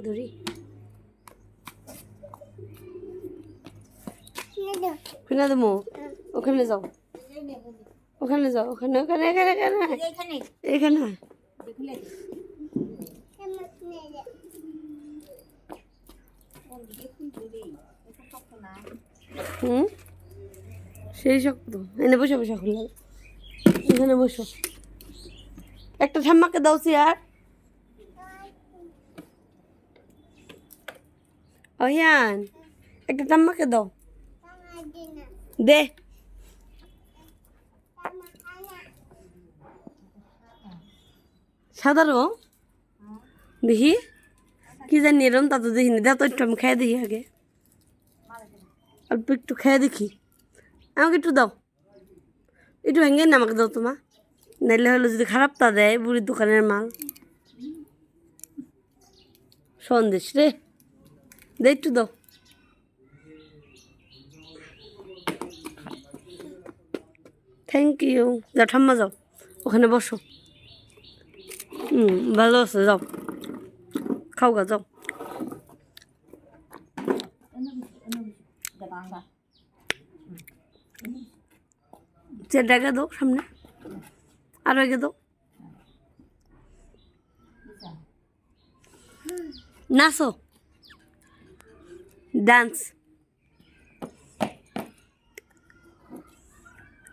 ধরি কিনা দেবো ওখানে যাও ওখানে যাও ওখানে ওখানে এখানে এখানে এখানে সেই শক্ত এনে বসে বসে খুললাম এখানে বসো একটা ঠাম্মাকে দাও চেয়ার অহিয়ান একটা ঠাম্মাকে দাও দে সাদারো দেখি কি জানি এরম তা তো দেখিনি দাও তো একটু আমি খেয়ে দেখি আগে অল্প একটু খেয়ে দেখি আমাকে একটু দাও একটু ভেঙে না আমাকে দাও তোমা নাইলে হলো যদি খারাপ তা দেয় বুড়ির দোকানের মাল সন্দেশ রে দে একটু দাও থ্যাংক ইউ যাও ঠাম্মা যাও ওখানে বসো ভালো আছে যাও খাও গা যাও চেয়ারটা আগে দাও সামনে আরো আগে দাও নাচো ডান্স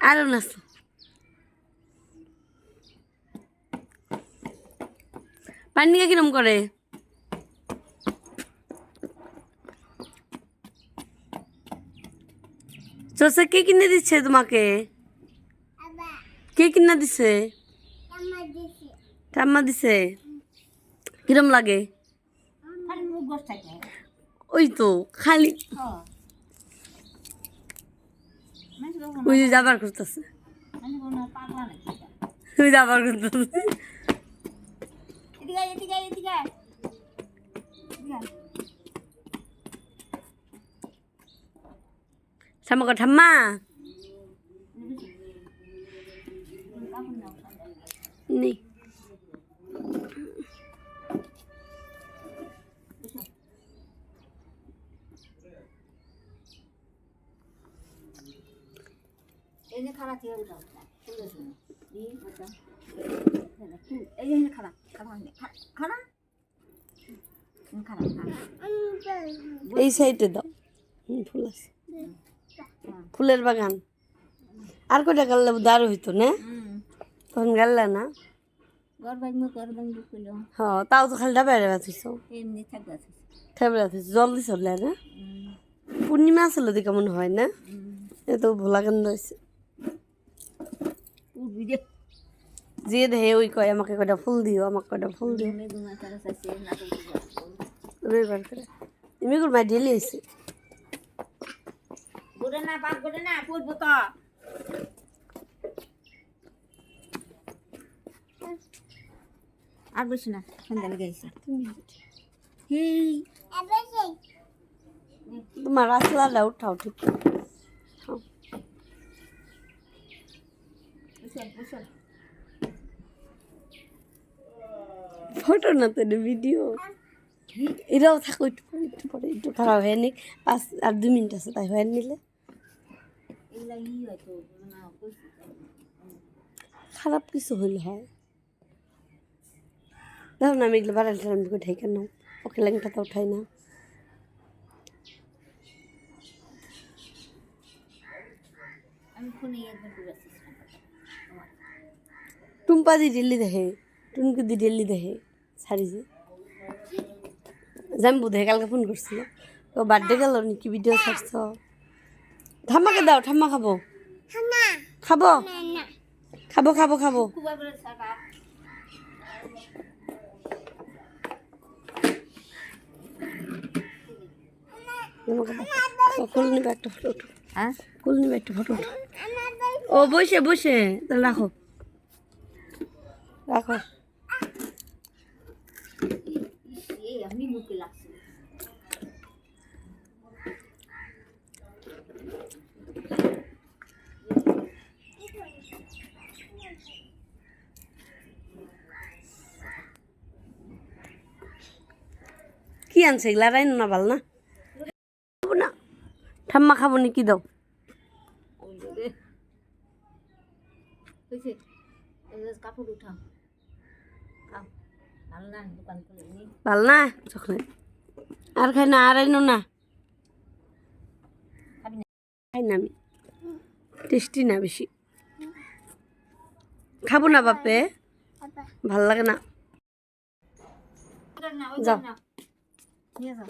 আরো নাচো পান্নিকা কিরম করে চোষে কে কিনে দিচ্ছে তোমাকে কে কিনে দিছে ঠাম্মা দিছে কিরম লাগে ওই তো খালি ওই যে যাবার করতেছে ওই যাবার করতেছে ঠাম্মা কর ঠাম্মা নেই খারাপ এই সাইডে দাও ফুল আছে ফুলের বাগান আর কয়টা গাল্লা দাঁড় হইতো না তখন গাল্লা না হ্যাঁ তাও তো খালি ডাবাই রাখিস থাকবে রাখিস জলদি চললে না পূর্ণিমা আসলে দিকে মনে হয় না এ তো ভোলা গন্ধ হয়েছে যে দেহে ওই কয় আমাকে কয়টা ফুল দিও আমাকে কয়টা ফুল দিও রবিবার করে এমনি করে মাই ঢেলে এসে আর বসে না সন্ধ্যা লেগে গেছে তোমার আসলাটা উঠাও ঠিক ফটো না তো ভিডিও এরাও থাকো একটু পরে একটু খারাপ হয়ে নি 5 আর 2 মিনিট আছে তাই হয়ে নিলে খারাপ কিছু হইলে হয় দেখো না আমি এগুলো বাড়াল ঠালাম ঢুকে ঠেকে নাও ওকে লাইনটা তো উঠাই না টুম্পা দি দিল্লি দেখে টুনকু দি দিল্লি দেখে ছাড়ি যে জাম্বু দেখে কালকে ফোন করছিল ও বার্থডে গেল নাকি ভিডিও ছাড়ছ ঠাম্মাকে দাও ঠাম্মা খাবো খাবো খাবো খাবো খাবো কুল নিবে একটা ফটো উঠো হ্যাঁ কুল নিবে একটা ফটো উঠো ও বসে বসে তাহলে রাখো রাখো আমি মুখে লাগছে কি আনছে এগুলা রাইন না ভাল না খাবো না ঠাম্মা খাবো নি কি দাও হয়েছে কাপড় উঠাও খাও ভালো না দোকান খুলে নি ভাল না চকলেট আর খাই না আর আইনো না খাবি না খাই না আমি টেস্টি না বেশি খাবো না বাপে ভাল লাগে না যাও নিয়ে যাও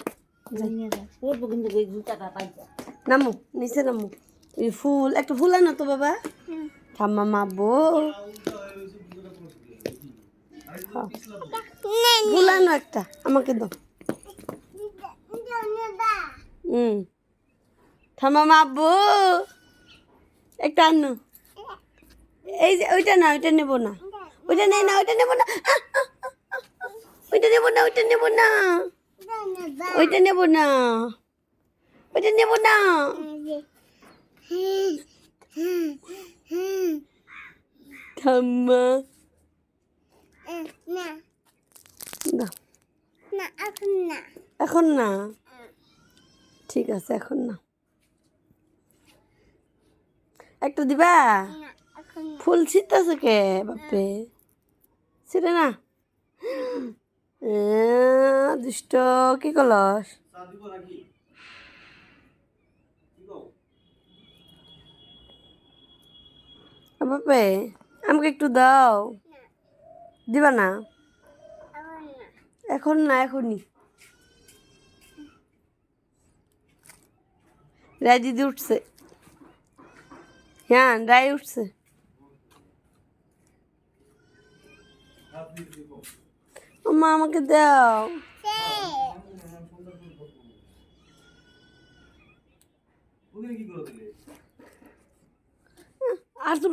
নিয়ে যাও পড়বো কিন্তু ওই 2 টাকা পাইছে নামো নিচে নামো এই ফুল একটা ফুল আনো তো বাবা ঠাম্মা মাপবো ফুল আনো একটা আমাকে দাও ঠাম্মা মাপবো একটা আনো এই যে ওইটা না ওইটা নেবো না ওইটা নেই না ওইটা নেবো না ওইটা নেবো না ওইটা নেবো না ওইটা নেবো না ওইটা নেবো না ঠাম্মা দাও এখন না ঠিক আছে এখন না একটা দিবা ফুল ছিটতেছে কে বাপে ছিটে না দুষ্ট কি কলস বাপে আমাকে একটু দাও দিবা না এখন না এখনই রায় দিদি উঠছে হ্যাঁ রায় উঠছে মা আমাকে দাও আর তো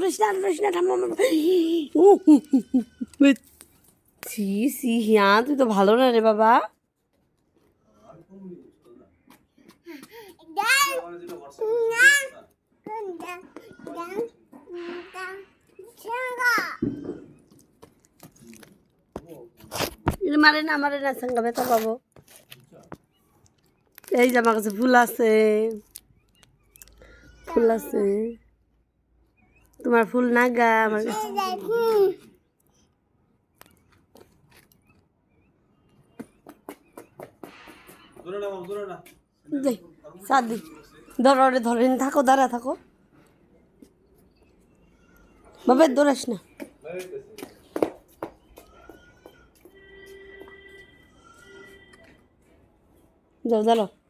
না ঠাম্মা ছি ছি হ্যাঁ তুই তো ভালো না রে বাবা মারে না সঙ্গে ব্যথা পাবো এই যে আমার কাছে ফুল আছে তোমার ফুল না গা আমার কাছে সাদি ধরেন থাকো দাঁড়া থাকো বাবা দৌড়াস না যাও দাঁড়াও